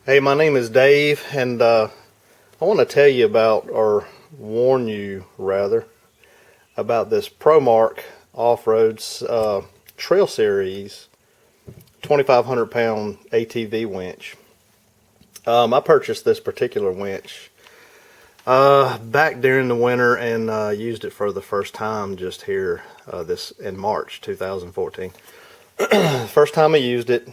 Hey, my name is Dave, and I want to tell you about, or warn you rather, about this Promark Off-Roads Trail Series 2,500 pound ATV winch. I purchased this particular winch back during the winter and used it for the first time just here this in March 2014. First time I used it.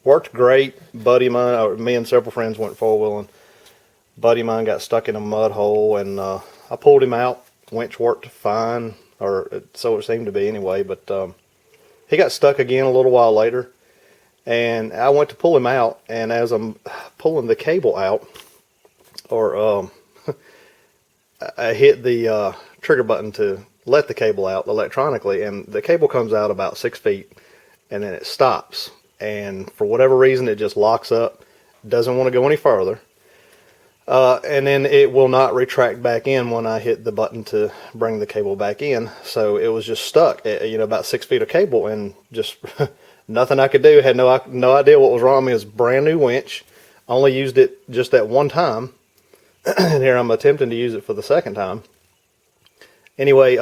Worked great. Buddy of mine, or me and several friends went four-wheeling. Buddy of mine got stuck in a mud hole, and I pulled him out. Winch worked fine, or so it seemed to be anyway, but he got stuck again a little while later, and I went to pull him out, and as I'm pulling the cable out, or I hit the trigger button to let the cable out electronically, and the cable comes out about 6 feet, and then it stops. And for whatever reason, it just locks up, doesn't want to go any further, and then it will not retract back in when I hit the button to bring the cable back in. So it was just stuck at, about 6 feet of cable, and just nothing I could do. Had no idea what was wrong. I mean, it was a brand new winch. Only used it just that one time, and here I'm attempting to use it for the second time. Anyway,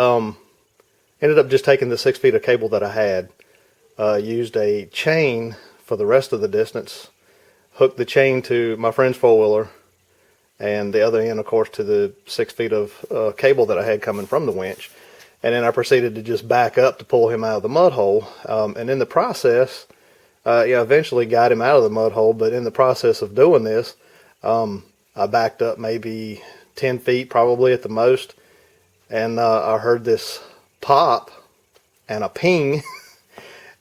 ended up just taking the 6 feet of cable that I had. Used a chain for the rest of the distance, hooked the chain to my friend's four-wheeler, and the other end, of course, to the 6 feet of cable that I had coming from the winch. And then I proceeded to just back up to pull him out of the mud hole. And in the process, eventually got him out of the mud hole, but in the process of doing this, I backed up maybe 10 feet probably at the most, and I heard this pop and a ping.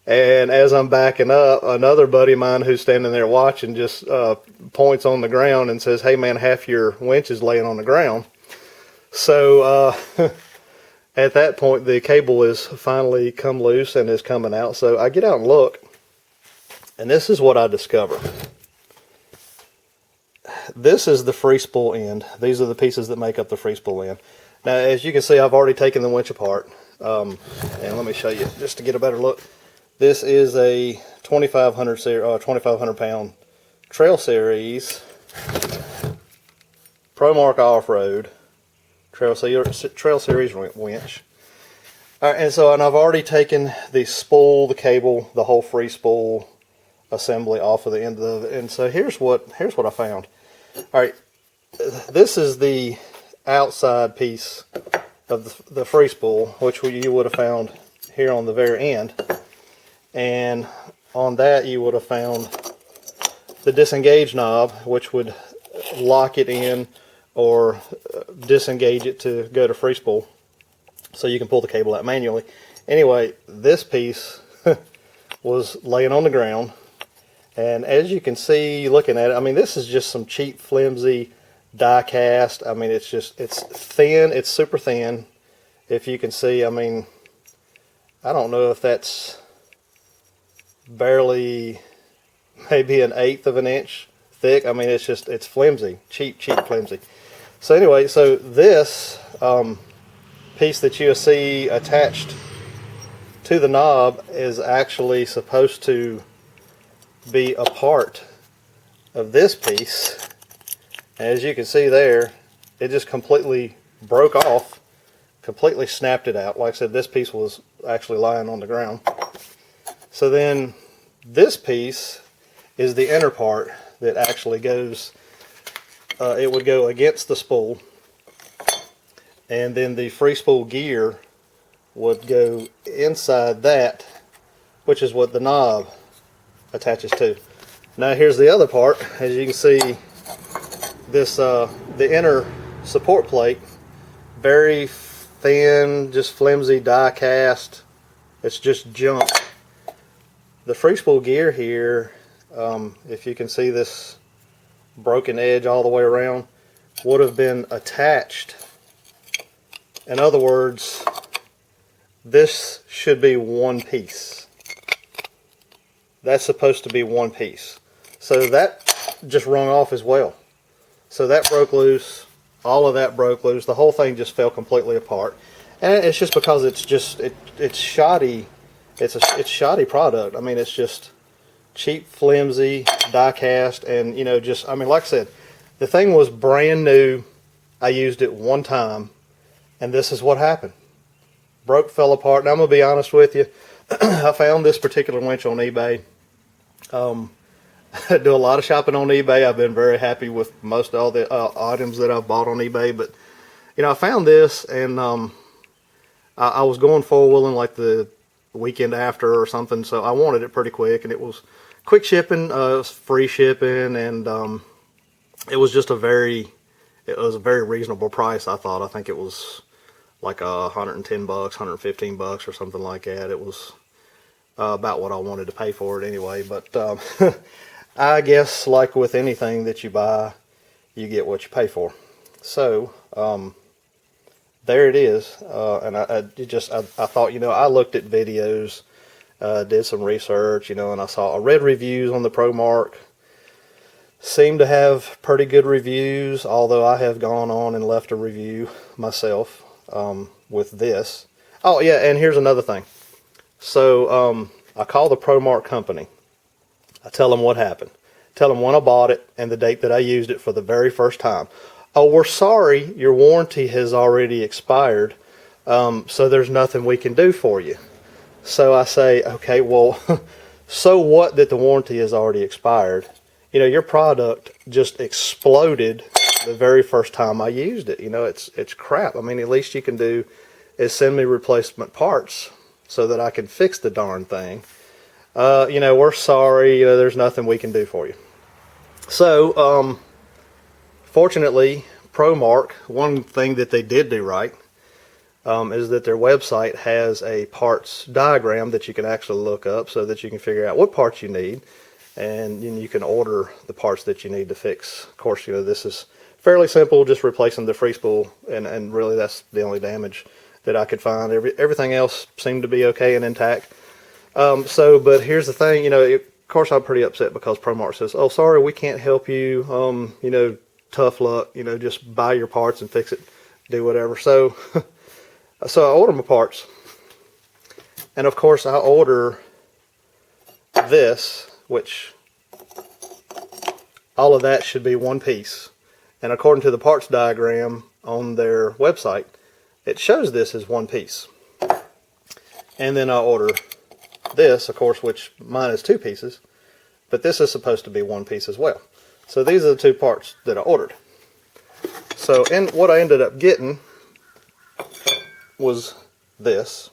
And as I'm backing up, another buddy of mine who's standing there watching just points on the ground and says, "Hey man, half your winch is laying on the ground." So at that point, the cable is finally come loose and is coming out. So I get out and look, and this is what I discover. This is the free spool end. These are the pieces that make up the free spool end. Now, as you can see, I've already taken the winch apart. And let me show you just to get a better look. This is a 2,500 pound Trail Series Promark Off-Road Trail Series winch. All right, and I've already taken the spool, the cable, the whole free spool assembly off of the end of it. And so here's what I found. All right, this is the outside piece of the free spool, which you would have found here on the very end. And on that you would have found the disengage knob, which would lock it in or disengage it to go to free spool, so you can pull the cable out manually. Anyway, this piece was laying on the ground, and as you can see looking at it, I mean, this is just some cheap flimsy die cast. I mean, it's thin, it's super thin. If you can see, I mean, I don't know if that's barely maybe 1/8 of an inch thick. I mean, it's flimsy, cheap flimsy. So anyway, so this piece that you see attached to the knob is actually supposed to be a part of this piece. As you can see there, it just completely broke off, completely snapped it out. Like I said, this piece was actually lying on the ground. So then this piece is the inner part that actually goes, it would go against the spool, and then the free spool gear would go inside that, which is what the knob attaches to. Now here's the other part. As you can see, this the inner support plate, very thin, just flimsy die cast. It's just junk. The free spool gear here, if you can see this broken edge all the way around, would have been attached. In other words, this should be one piece. That's supposed to be one piece. So that just rung off as well. So that broke loose, all of that broke loose, the whole thing just fell completely apart. And it's just because it's shoddy. It's shoddy product. I mean, it's just cheap, flimsy, die cast, and you know, just, I mean, like I said, the thing was brand new. I used it one time, and this is what happened. Broke, fell apart. And I'm gonna be honest with you, I found this particular winch on eBay. I do a lot of shopping on eBay. I've been very happy with most all the items that I've bought on eBay, but you know, I found this, and I was going four-wheeling like the weekend after or something, so I wanted it pretty quick, and it was quick shipping, it was free shipping, and it was just a very reasonable price. I think it was like $110, $115 or something like that. It was about what I wanted to pay for it anyway, but I guess like with anything that you buy, you get what you pay for. So there it is, and I thought, you know, I looked at videos, did some research, you know, and I read reviews on the Promark. Seem to have pretty good reviews, although I have gone on and left a review myself with this. Oh yeah, and here's another thing. So I call the Promark company. I tell them what happened. Tell them when I bought it and the date that I used it for the very first time. Oh, we're sorry, your warranty has already expired, so there's nothing we can do for you. So I say, okay, well, so what that the warranty has already expired? You know, your product just exploded the very first time I used it. You know, it's crap. I mean, at least you can do is send me replacement parts so that I can fix the darn thing. You know, we're sorry, you know, there's nothing we can do for you. So, fortunately, Promark, one thing that they did do right is that their website has a parts diagram that you can actually look up so that you can figure out what parts you need, and you can order the parts that you need to fix. Of course, you know, this is fairly simple, just replacing the free spool, and really that's the only damage that I could find. Everything else seemed to be okay and intact. But here's the thing, you know, of course I'm pretty upset because Promark says, oh, sorry, we can't help you, you know, tough luck, you know, just buy your parts and fix it, do whatever. So, so I order my parts, and of course I order this, which all of that should be one piece, and according to the parts diagram on their website, it shows this as one piece. And then I order this, of course, which mine is two pieces, but this is supposed to be one piece as well. So these are the two parts that I ordered. So, and what I ended up getting was this,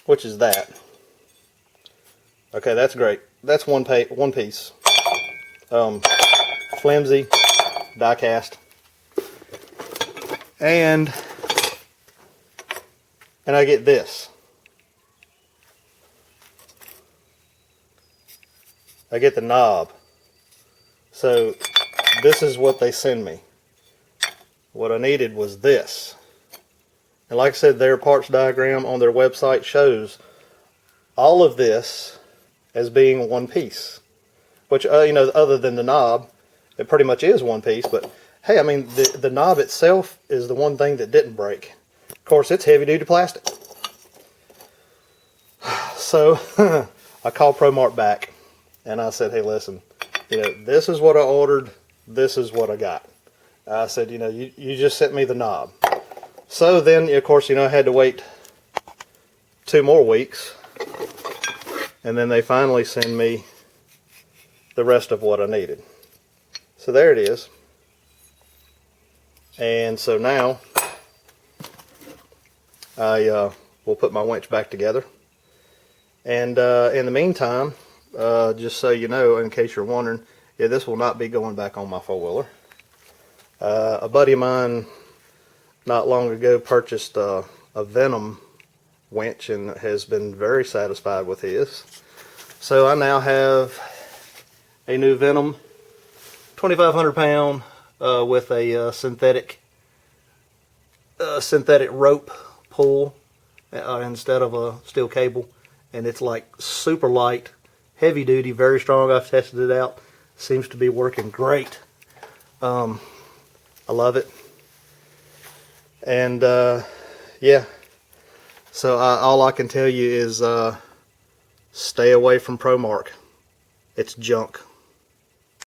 which is that. Okay, that's great. That's one piece. Flimsy, die cast, and I get this. I get the knob. So this is what they send me. What I needed was this. And like I said, their parts diagram on their website shows all of this as being one piece. Which, you know, other than the knob, it pretty much is one piece. But hey, I mean, the knob itself is the one thing that didn't break. Of course, it's heavy duty plastic. So I called Promark back. And I said, hey, listen, you know, this is what I ordered. This is what I got. I said, you know, you just sent me the knob. So then, of course, you know, I had to wait 2 more weeks. And then they finally send me the rest of what I needed. So there it is. And so now I will put my winch back together. And in the meantime, just so you know, in case you're wondering, yeah, this will not be going back on my four-wheeler. A buddy of mine not long ago purchased a Venom winch and has been very satisfied with his. So I now have a new Venom 2,500 pound with a synthetic rope pull instead of a steel cable, and it's like super light, heavy duty, very strong. I've tested it out. Seems to be working great. I love it. And yeah, so all I can tell you is Stay away from Promark. It's junk.